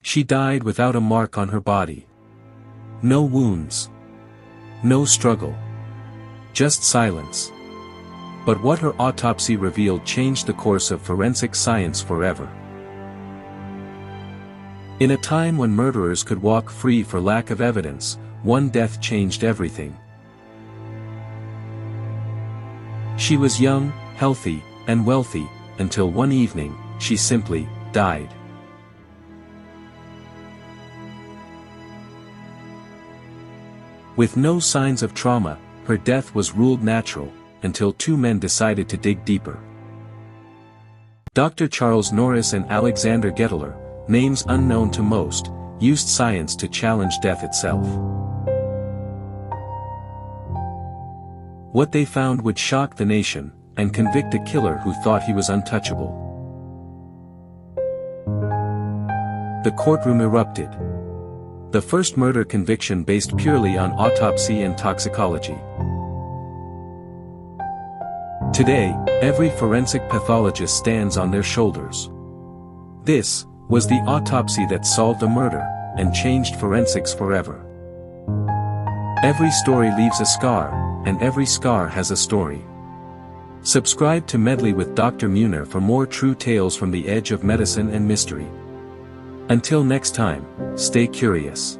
She died without a mark on her body. No wounds. No struggle. Just silence. But what her autopsy revealed changed the course of forensic science forever. In a time when murderers could walk free for lack of evidence, one death changed everything. She was young, healthy, and wealthy, until one evening, she simply died. With no signs of trauma, her death was ruled natural, until two men decided to dig deeper. Dr. Charles Norris and Alexander Gettler, names unknown to most, used science to challenge death itself. What they found would shock the nation, and convict a killer who thought he was untouchable. The courtroom erupted. The first murder conviction based purely on autopsy and toxicology. Today, every forensic pathologist stands on their shoulders. This was the autopsy that solved a murder, and changed forensics forever. Every story leaves a scar, and every scar has a story. Subscribe to Medley with Dr.Muneer for more true tales from the edge of medicine and mystery. Until next time, stay curious.